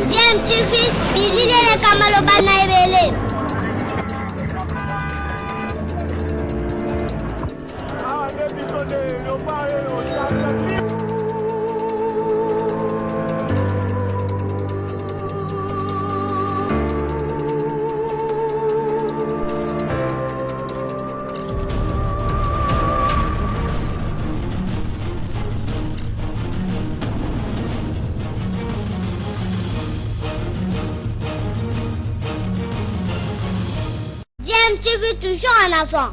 DMTV, Billy Kamalo Banaibele. DMTV toujours en avant.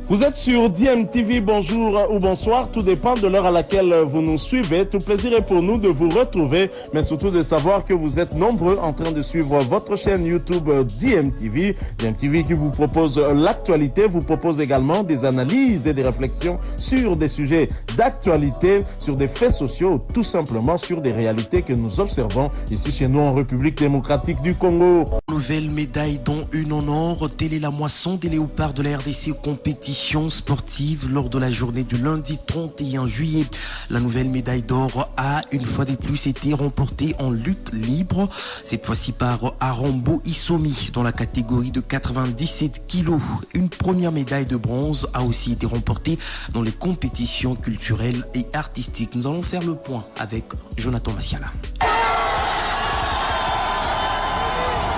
Vous êtes sur DMTV, bonjour ou bonsoir, tout dépend de l'heure à laquelle vous nous suivez. Tout plaisir est pour nous de vous retrouver, mais surtout de savoir que vous êtes nombreux en train de suivre votre chaîne YouTube DMTV. DMTV qui vous propose l'actualité, vous propose également des analyses et des réflexions sur des sujets d'actualité, sur des faits sociaux, tout simplement sur des réalités que nous observons ici chez nous en République démocratique du Congo. Nouvelle médaille dont une en or, telle est la moisson des léopards de la RDC compétition sportive lors de la journée du lundi 31 juillet. La nouvelle médaille d'or a une fois de plus été remportée en lutte libre, cette fois-ci par Arambo Isomi dans la catégorie de 97 kilos. Une première médaille de bronze a aussi été remportée dans les compétitions culturelles et artistiques. Nous allons faire le point avec Jonathan Massiala.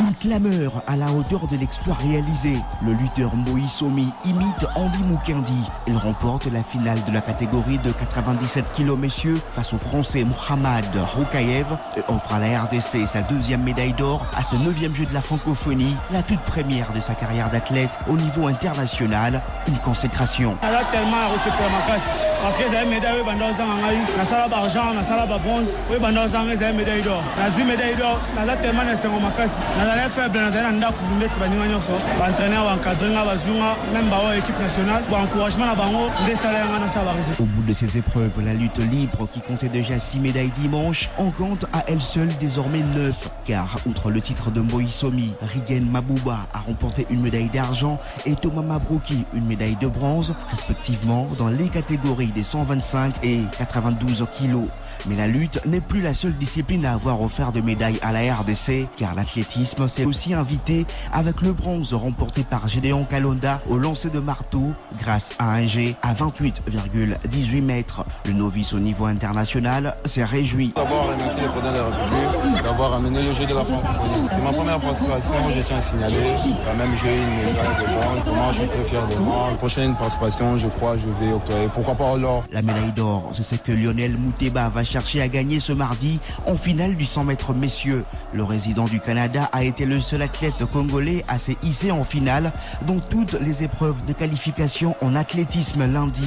Une clameur à la hauteur de l'exploit réalisé. Le lutteur Moïsomi imite Andy Mukendi. Il remporte la finale de la catégorie de 97 kg messieurs face au Français Mohamed Roukaev et offre à la RDC sa deuxième médaille d'or à ce 9e jeu de la francophonie, la toute première de sa carrière d'athlète au niveau international. Une consécration. Parce que j'ai une médaille pendant la salle d'argent, la salle de bronze, oui pendant j'ai une médaille d'or. La médaille d'or, la tellement de c'est mon macasse. La faible dans un anda pour mettre bani wanyo so. Entraîneur ou encadreur bazunga, même ba équipe nationale, pour encouragement na bango, des salaires na ça va. Au bout de ces épreuves, la lutte libre qui comptait déjà 6 médailles dimanche en compte à elle seule désormais 9. Car outre le titre de Moïsomi, Rigen Mabouba a remporté une médaille d'argent et Thomas Mabrouki une médaille de bronze, respectivement dans les catégories des 125 et 92 kilos. Mais la lutte n'est plus la seule discipline à avoir offert de médailles à la RDC, car l'athlétisme s'est aussi invité avec le bronze remporté par Gédéon Kalonda au lancer de marteau grâce à un jet à 28,18 mètres. Le novice au niveau international s'est réjoui. D'abord remercier le président de la République d'avoir amené le jeu de la francophonie. C'est ma première participation, je tiens à signaler. Quand même, j'ai une médaille de bronze. Vraiment, je suis très fier de moi. Prochaine participation, je crois, je vais octroyer. Pourquoi pas l'or? La médaille d'or, c'est ce que Lionel Mouteba va chercher à gagner ce mardi en finale du 100 mètres messieurs. Le résident du Canada a été le seul athlète congolais à se hisser en finale dans toutes les épreuves de qualification en athlétisme lundi.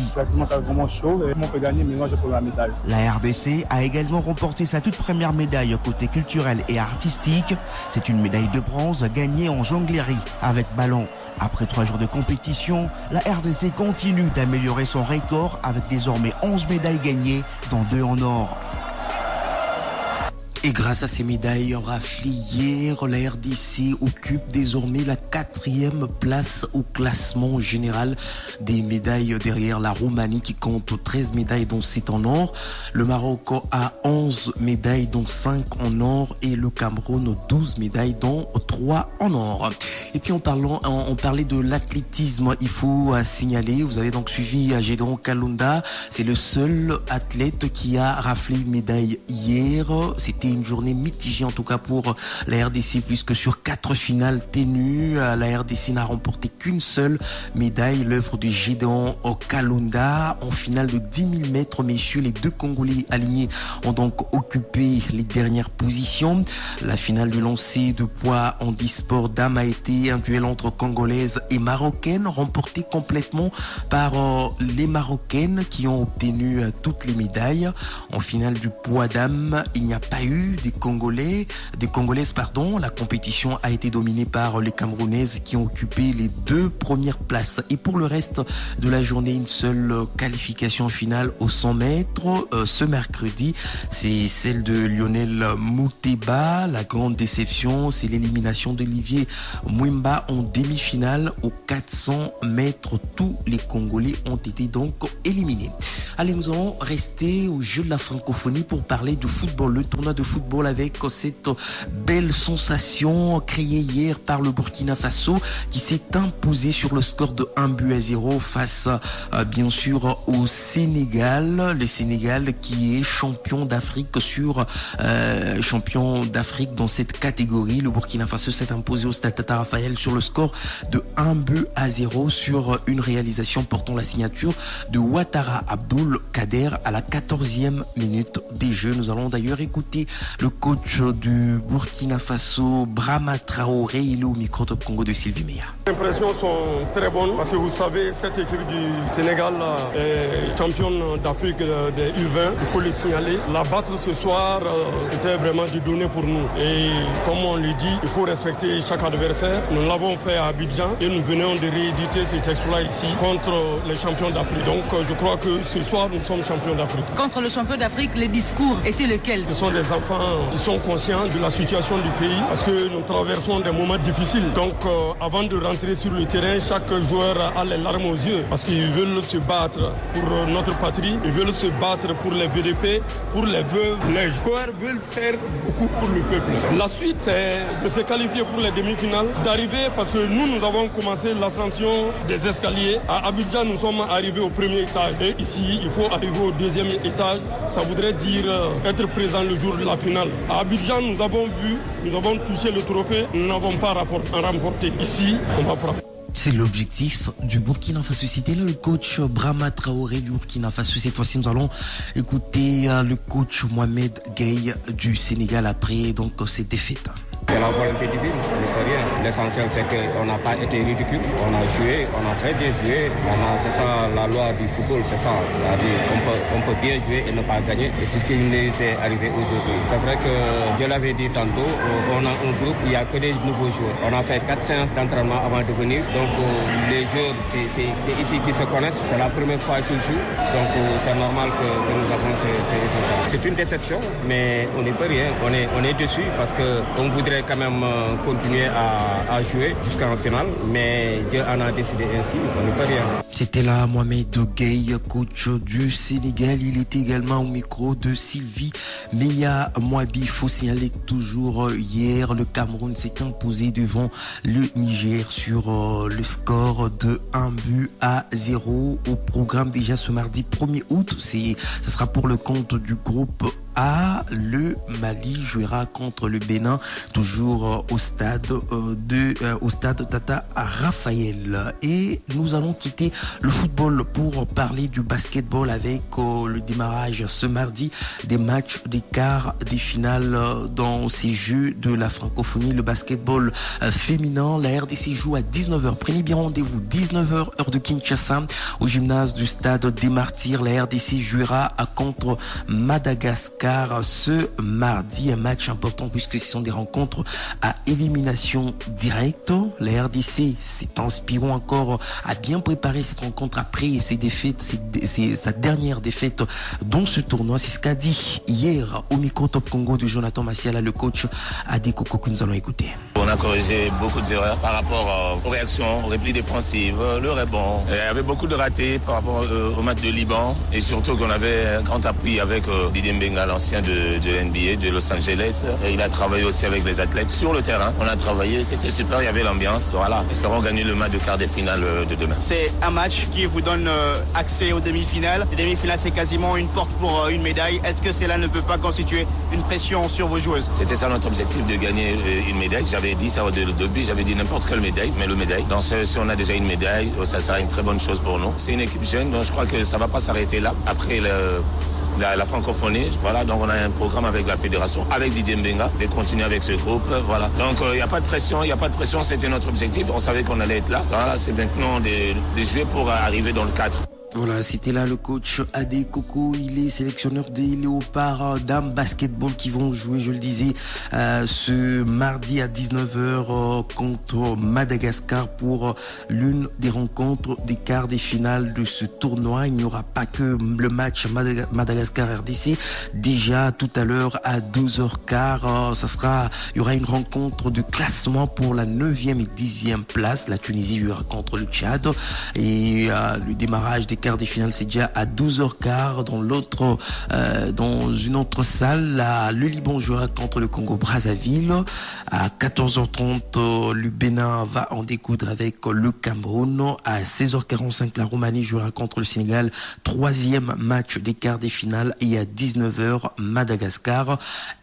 La RDC a également remporté sa toute première médaille côté culturel et artistique. C'est une médaille de bronze gagnée en jonglerie avec ballon. Après 3 jours de compétition, la RDC continue d'améliorer son record avec désormais 11 médailles gagnées, dont 2 en or. Et grâce à ces médailles raflées hier, la RDC occupe désormais la 4e place au classement général des médailles derrière la Roumanie qui compte 13 médailles dont 7 en or. Le Maroc a 11 médailles dont 5 en or et le Cameroun 12 médailles dont 3 en or. Et puis on parlait de l'athlétisme, il faut signaler, vous avez donc suivi Gédéon Kalonda, c'est le seul athlète qui a raflé une médaille hier. C'était une journée mitigée en tout cas pour la RDC puisque sur 4 finales tenues, la RDC n'a remporté qu'une seule médaille, l'œuvre de Gédéon Kalonda. En finale de 10 000 mètres, messieurs, les 2 Congolais alignés ont donc occupé les dernières positions. La finale du lancer de poids en handisport dames a été un duel entre Congolaises et Marocaines, remporté complètement par les Marocaines qui ont obtenu toutes les médailles. En finale du poids dames, il n'y a pas eu but des Congolaises. La compétition a été dominée par les Camerounaises qui ont occupé les 2 premières places. Et pour le reste de la journée, une seule qualification finale aux 100 mètres. Ce mercredi, c'est celle de Lionel Mouteba. La grande déception, c'est l'élimination d'Olivier Mwimba en demi-finale aux 400 mètres. Tous les Congolais ont été donc éliminés. Allez, nous allons rester au jeu de la francophonie pour parler de football. Le tournoi de football avec cette belle sensation créée hier par le Burkina Faso qui s'est imposé sur le score de 1-0 face bien sûr au Sénégal. Le Sénégal qui est champion d'Afrique champion d'Afrique dans cette catégorie. Le Burkina Faso s'est imposé au Stade Tata Raphaël sur le score de 1-0 sur une réalisation portant la signature de Ouattara Abdoul Kader à la 14e minute des Jeux. Nous allons d'ailleurs écouter le coach du Burkina Faso, Brahma Traoré. Il est au micro Top Congo de Sylvie Meya. Les impressions sont très bonnes parce que vous savez, cette équipe du Sénégal est championne d'Afrique des U20. Il faut le signaler. La battre ce soir, c'était vraiment du donné pour nous. Et comme on le dit, il faut respecter chaque adversaire. Nous l'avons fait à Abidjan et nous venons de rééditer cet exploit ici contre les champions d'Afrique. Donc je crois que ce soir, nous sommes champions d'Afrique. Contre le champion d'Afrique, les discours étaient lesquels? Ce sont des enfants qui sont conscients de la situation du pays parce que nous traversons des moments difficiles. Donc avant de rentrer sur le terrain, chaque joueur a les larmes aux yeux parce qu'ils veulent se battre pour notre patrie, ils veulent se battre pour les VDP, pour les veuves. Les joueurs veulent faire beaucoup pour le peuple. La suite, c'est de se qualifier pour les demi-finales, d'arriver parce que nous avons commencé l'ascension des escaliers. À Abidjan, nous sommes arrivés au premier étage et ici, il faut arriver au deuxième étage. Ça voudrait dire être présent le jour de la finale. À Abidjan, nous avons touché le trophée, nous n'avons pas remporté. Ici, on va prendre. C'est l'objectif du Burkina Faso. C'était là le coach Brahma Traoré du Burkina Faso. Cette fois-ci, nous allons écouter le coach Mohamed Gueye du Sénégal après donc cette défaite. C'est la volonté divine, on ne peut rien. L'essentiel, c'est qu'on n'a pas été ridicule. On a joué, on a très bien joué. Maintenant, c'est ça la loi du football, c'est ça. C'est-à-dire on peut bien jouer et ne pas gagner. Et c'est ce qui nous est arrivé aujourd'hui. C'est vrai que, je l'avais dit tantôt, on a un groupe, il n'y a que des nouveaux joueurs. On a fait 4 séances d'entraînement avant de venir. Donc, les joueurs, c'est ici qu'ils se connaissent. C'est la première fois qu'ils jouent. Donc, c'est normal que nous avons ces résultats. C'est une déception, mais on n'y peut rien. On est dessus parce qu'on voudrait quand même continuer à jouer jusqu'en finale, mais Dieu en a décidé ainsi, on ne peut rien. C'était là Mohamed Gueye, coach du Sénégal. Il était également au micro de Sylvie Meya Mouabi. Il faut signaler que toujours hier, le Cameroun s'est imposé devant le Niger sur le score de 1-0 au programme déjà ce mardi 1er août. Ce sera pour le compte du groupe A. Le Mali jouera contre le Bénin, toujours au stade Tata Raphaël. Et nous allons quitter le football pour parler du basketball avec le démarrage ce mardi des matchs des quarts des finales dans ces Jeux de la francophonie. Le basketball féminin, la RDC joue à 19h. Prenez bien rendez-vous, 19h heure de Kinshasa, au gymnase du stade des Martyrs. La RDC jouera contre Madagascar ce mardi, un match important puisque ce sont des rencontres à élimination directe. La RDC s'est inspirant encore à bien préparer cette rencontre après ses défaites, c'est sa dernière défaite dans ce tournoi. C'est ce qu'a dit hier au micro Top Congo de Jonathan Massiala, le coach Adekoko, que nous allons écouter. On a corrigé beaucoup d'erreurs par rapport aux réactions, aux replis défensives, le rebond. Il y avait beaucoup de ratés par rapport au match de Liban et surtout qu'on avait un grand appui avec Didier Mbenga, l'ancien de l'NBA de Los Angeles. Et il a travaillé aussi avec les athlètes sur le terrain. On a travaillé, c'était super, il y avait l'ambiance. Voilà, espérons gagner le match de quart de finale de demain. C'est un match qui vous donne accès aux demi-finales. Les demi-finales, c'est quasiment une porte pour une médaille. Est-ce que cela ne peut pas constituer une pression sur vos joueuses? C'était ça notre objectif, de gagner une médaille. J'avais dit ça au début, j'avais dit n'importe quelle médaille, mais le médaille. Donc si on a déjà une médaille, ça sera une très bonne chose pour nous. C'est une équipe jeune, donc je crois que ça ne va pas s'arrêter là. Après la francophonie, voilà, donc on a un programme avec la fédération, avec Didier Mbenga, et continuer avec ce groupe, voilà. Donc il n'y a pas de pression, c'était notre objectif, on savait qu'on allait être là. Voilà, c'est maintenant de jouer pour arriver dans le 4. Voilà, c'était là le coach Adé Coco. Il est sélectionneur des Léopards dames basketball qui vont jouer, je le disais, ce mardi à 19h contre Madagascar pour l'une des rencontres des quarts des finales de ce tournoi. Il n'y aura pas que le match Madagascar-RDC. Déjà tout à l'heure à 12h15, il y aura une rencontre de classement pour la 9e et 10e place. La Tunisie jouera contre le Tchad et le démarrage des quarts des finales, c'est déjà à 12h15 dans une autre salle. Le Liban jouera contre le Congo-Brazzaville. À 14h30, le Bénin va en découdre avec le Cameroun. À 16h45, la Roumanie jouera contre le Sénégal. 3e match des quarts des finales. Et à 19h, Madagascar.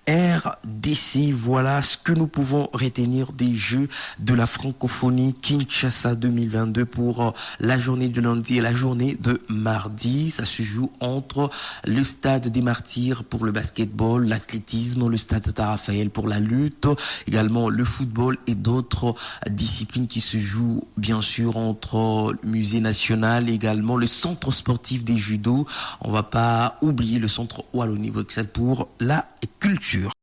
RDC, voilà ce que nous pouvons retenir des Jeux de la francophonie Kinshasa 2022 pour la journée de lundi et la journée de mardi. Ça se joue entre le stade des Martyrs pour le basketball, l'athlétisme, le stade Tata Raphaël pour la lutte, également le football et d'autres disciplines qui se jouent bien sûr entre le musée national et également le centre sportif des judo. On va pas oublier le centre Wallonie-Bruxelles pour la culture.